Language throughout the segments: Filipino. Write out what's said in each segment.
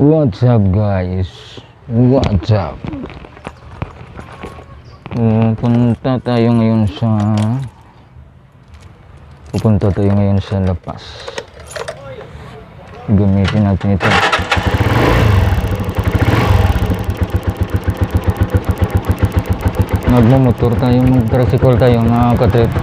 What's up guys? What's up? Pupunta tayo ngayon sa La Paz. Gamitin natin ito. Magmumotor tayo, mag-tricycle tayo mga katrip.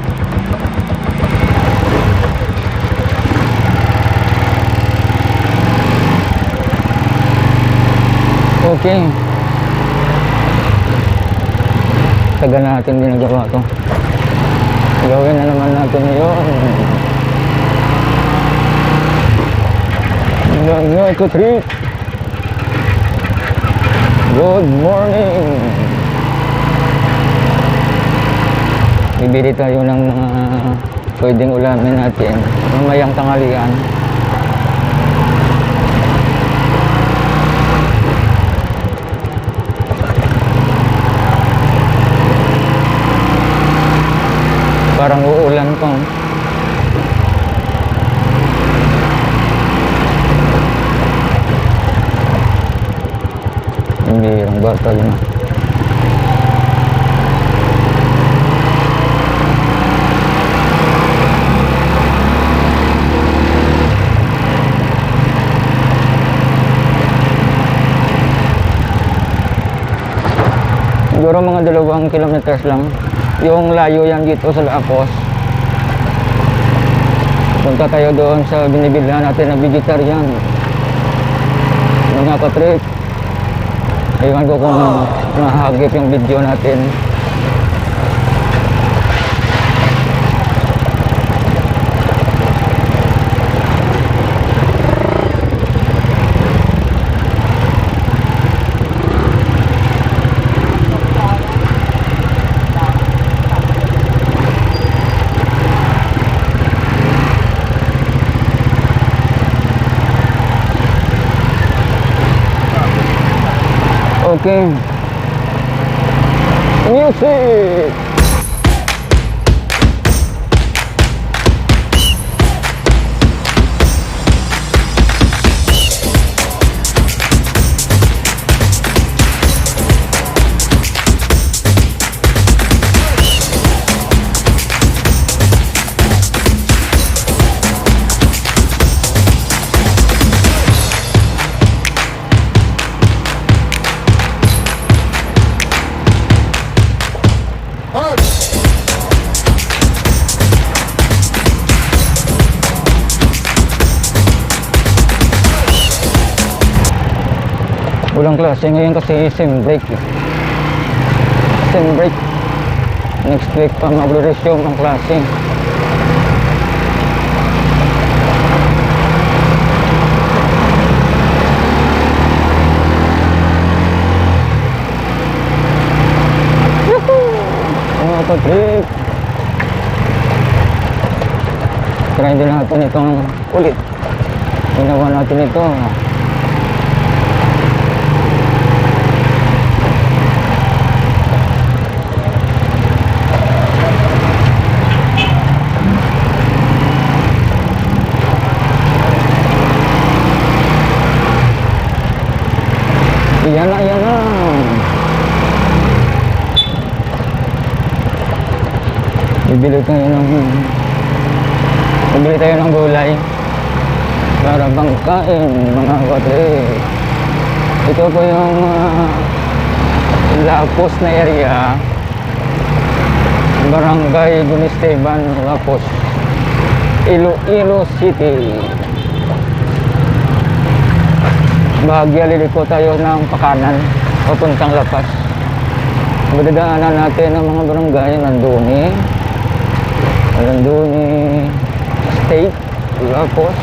Okay. Tagal natin ginagawa to. Gawin na naman natin yun. Mga katrip. Good morning. Bibili tayo ng mga pwedeng ulamin natin mamayang tanghalian. Parang uulan pa. Hindi ang bata yun. Siguro mga 2 kilometers lang. Yung layo yan dito sa La Paz. Punta tayo doon sa binibilhan natin na vegetarian. Mga katrip. Ayun ko kung mahagip yung video natin. Okay. Music. Ulang klase ngayon kasi sem break. Sem break. Next week pa mag-resume ang klase. Mga katrip. Try din natin itong ulit. Ginawa natin ito. Yan na, yan na. Bibili tayo ng gulay para pangkain mga katrip. Ito po yung La Paz na area, Barangay Don Esteban, La Paz, Iloilo City. Bahagya liliko tayo ng pakanan papuntang La Paz. Madadaanan natin ang mga barangay Landuni State, La Paz,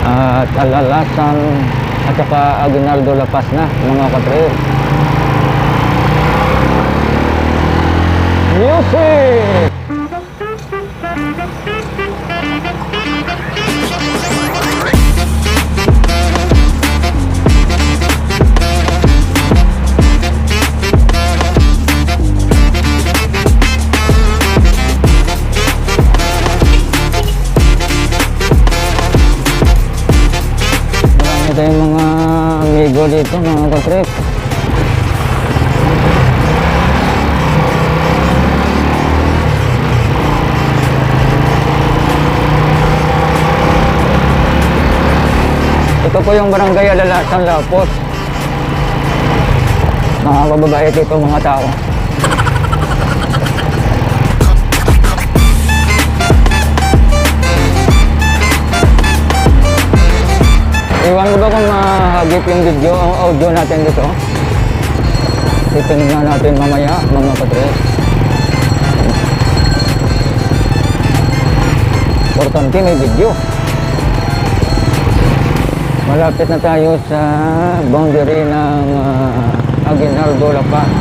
at Alalasan at saka Aguinaldo La Paz na mga katrip. Music! dito mga katrip. Ito po yung barangay Alalasan, Lapos. Mga babae dito mga tao. Iwan mo ba kung mahagip yung video o audio natin dito? Titingnan natin mamaya mga katrip. Importante may video. Malapit na tayo sa boundary ng Aguinaldo, La Paz.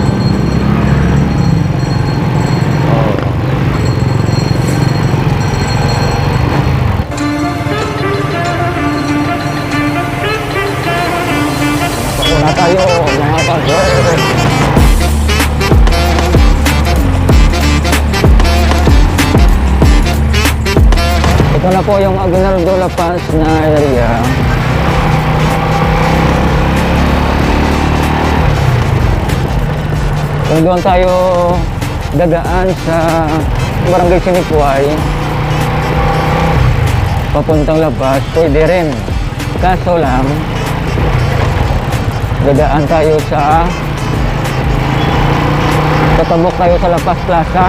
Una tayo mga katrip. Ito na po yung Aguinaldo, La Paz na area. Kung doon tayo dadaan sa Barangay Sinikway papuntang La Paz, pwede rin. Kaso lang, dadaan tayo sa tatabok tayo sa La Paz Plaza.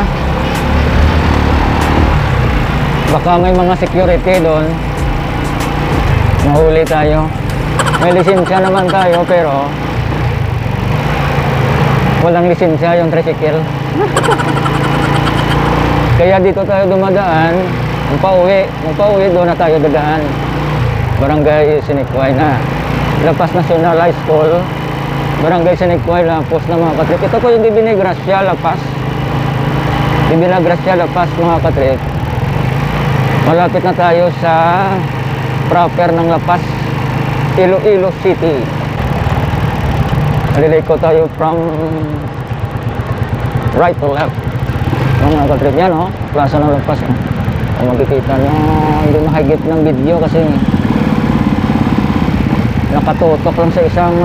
Baka may mga security doon, mahuli tayo. May lisensya naman tayo pero walang lisensya yung tricycle. Kaya dito tayo dumadaan. Kung pauwi doon na tayo dadaan. Barangay Sinikway na La Paz National High School, Barangay Sinikway, Lapos na mga katrip. Ito po yung Divina Gracia, La Paz. Divina Gracia, La Paz mga katrip. Malapit na tayo sa proper ng La Paz, Iloilo City. Naliliko tayo from right to left. Mga katrip yan, oh. Plaza ng La Paz. Kung makikita nyo, hindi mahigit ng video kasi nakatutok lang sa isang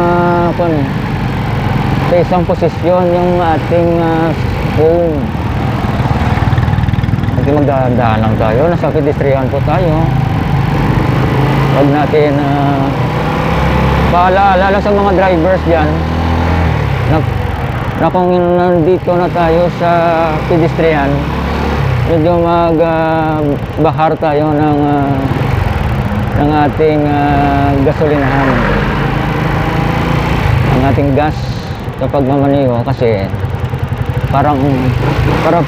sa isang posisyon yung ating phone. Kasi magdadaan lang tayo, nasa pedestrian po tayo. Huwag natin paalaala lang sa mga drivers dyan na kung nandito na tayo sa pedestrian, medyo magbahar tayo ng ating gasolinahan, ang ating gas kapag mamaniho, kasi parang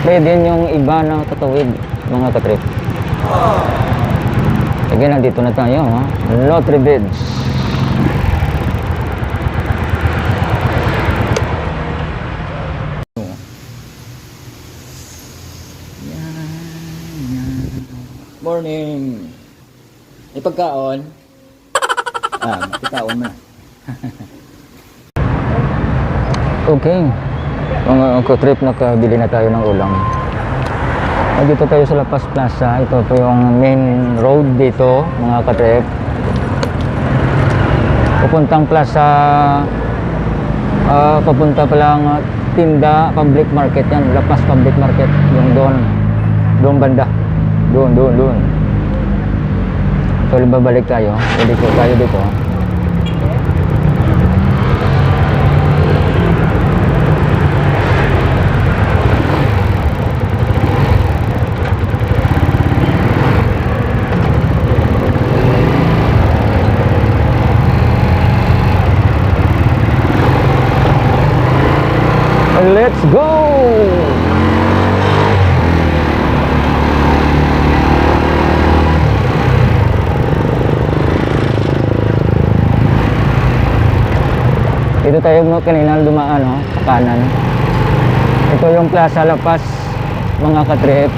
pwede yung iba na tatawid mga katrip. Sige, nandito na tayo, Notre Beds. Morning. May pagkaon. Pagkaon mo na. Okay, mga katrip, nakabili na tayo ng ulam. Dito tayo sa La Paz Plaza. Ito po yung main road dito mga katrip. Papuntang plaza, papunta pa lang tinda, public market yan. La Paz Public Market, yung doon banda. Doon. So, babalik tayo. Pwede ko tayo dito. Let's go! Dito tayo kanina dumaan, sa kanan. Ito yung Plaza La Paz mga katrip.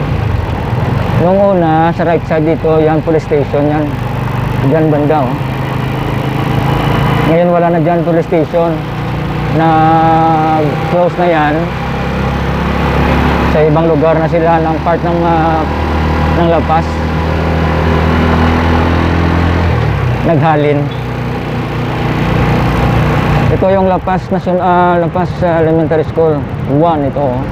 Nung una, sa right side dito, yan police station yan. Diyan banda, Ngayon wala na dyan police station. Close na yan. Sa ibang lugar na sila ng part ng La Paz. Naghalin. Ito yung Lapas Elementary School 1 ito. Oh.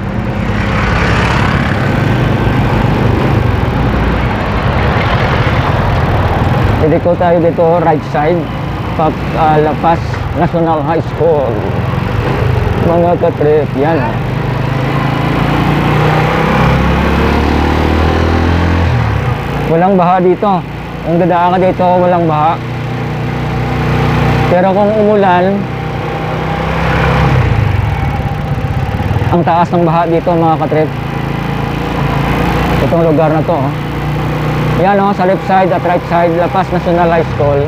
Hindi ko tayo dito right side Lapas National High School. Mga katrip, yan. Walang baha dito. Kung dadaan ka dito, walang baha. Pero kung umulan, ang taas ng baha dito mga katrip. Itong lugar na to. Oh. Yan o, sa left side at right side, Lapas National High School.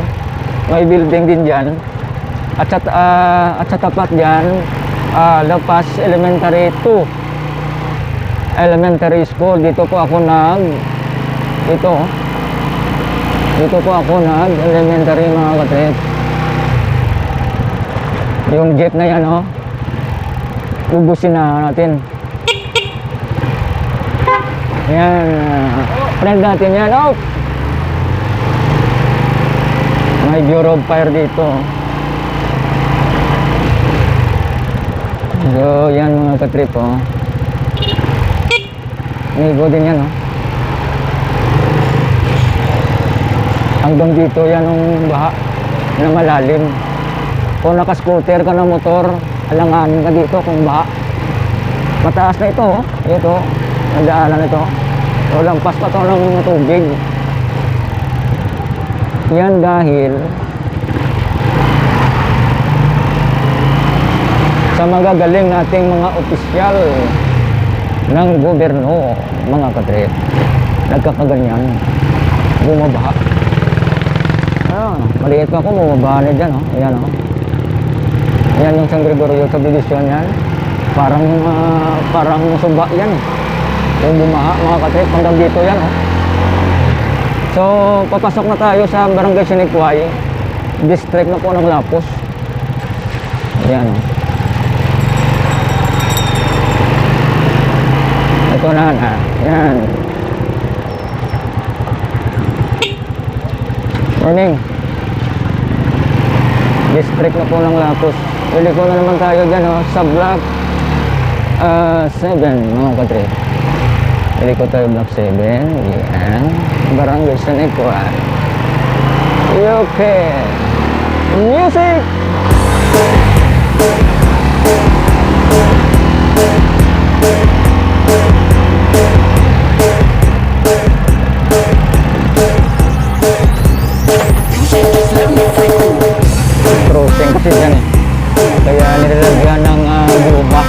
May building din dyan. At sa tapat dyan, Lapas Elementary 2 Elementary School. Dito po ako elementary mga katrip. Yung jeep na yan oh, ubusin na natin. Yan, friend natin yan. Oh! May Bureau of Fire dito. So, yan mga katrip oh. May go din yan oh. Hanggang dito yan ang baha na malalim. Kung naka-scooter ka ng motor, alanganin ka dito kung baha. Mataas na ito oh. Ito, ang daanan ito. So, lampas pa ito ng tubig. Yan dahil sa magagaling nating mga opisyal ng gobyerno, mga katrip, nagkakaganyan, bumabaha. Maliit pa ako, bumabaha na dyan. Oh. Ayan, oh. Ayan yung San Gregorio subdivision yan. Parang suba yan. Yung bumaha, mga katrip, hanggang dito yan. Oh. So, papasok na tayo sa Barangay Sinikway, district na po ng Lapus. Ayan oh. Ito na. Ayan. Morning. District na po ng Lapus. Iliko na naman tayo dyan oh, sa block 7 mga katrip. Iliko tayo block 7. Yan. Barangay Sinikway. Okay. Music! Crossing kasi dyan eh. Kaya nilalagyan ng guma.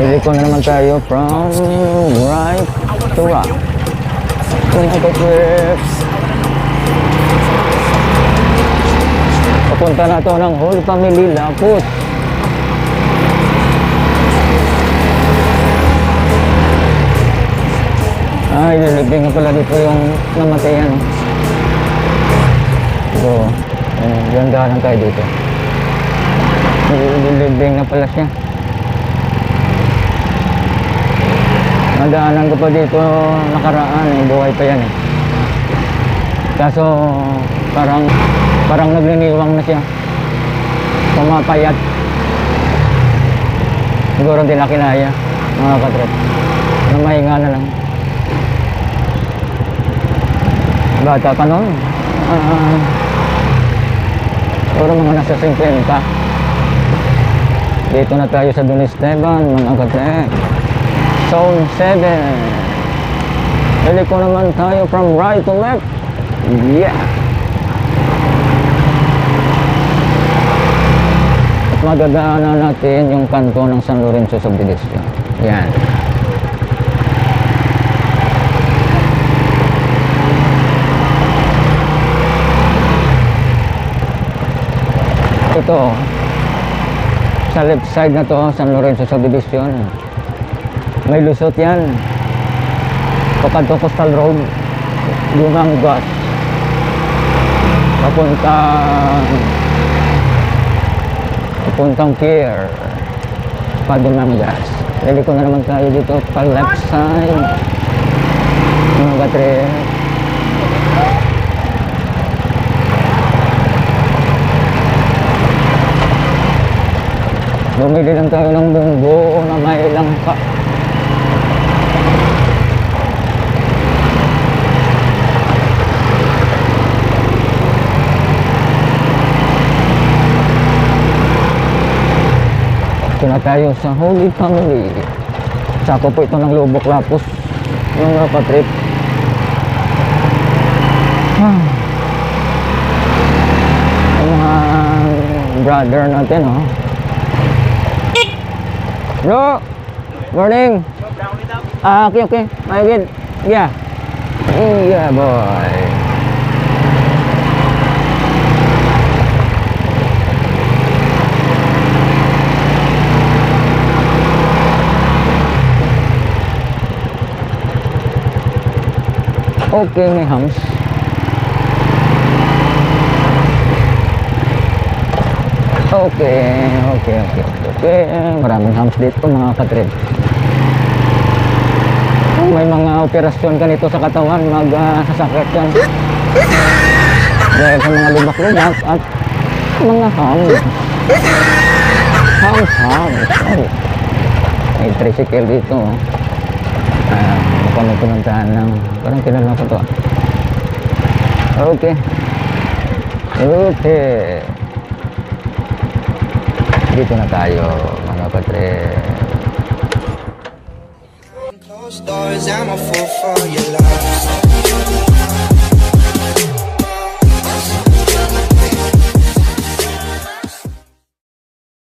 Iliko na naman tayo from right to left. Papunta na ito ng Holy Family Lapus. Ililibing na pala dito yung namatayan. So, ganda lang tayo dito. Ililibing na pala siya. Nadaanan ko pa dito nakaraan, buhay pa yan eh. Kaso parang nagliniwang na siya. Pumapayat. Siguro hindi na kinaya, mga katrip. Namahinga na lang. Bata pa noon. Siguro mga nasa 50. Dito na tayo sa Don Esteban, mga katrip. Zone 7. Iliko naman tayo from right to left. Yeah. At magagaanan natin yung kanto ng San Lorenzo subdivision. Yan. Ito sa left side na to, San Lorenzo subdivision. May lusot yan. Pakanto Coastal Road, Lumang Gas. Papuntang Pier. Lumang Gas. Iliko na naman tayo dito pa left side. katrip. Bumili lang tayo ng bunggo na may langka. Ito na tayo sa Holy Family. Sako po ito ng Lubok Lapus. Yung katrip. Ang mga brother natin, oh. Bro, morning. Okay, okay. My good. Yeah. Yeah, boy. Okay, may hams. Okay. Maraming hams dito mga katrip. Kung may mga operasyon ka nito sa katawan, magsasakit yan. Dahil sa mga lubak-lubak at mga hams. Hams. Ay, may tricycle dito. Mukhang may pinuntahan ng, parang kilala ko to. Okay. Dito na tayo mga katrip. Closed doors, I'm a fool for your love.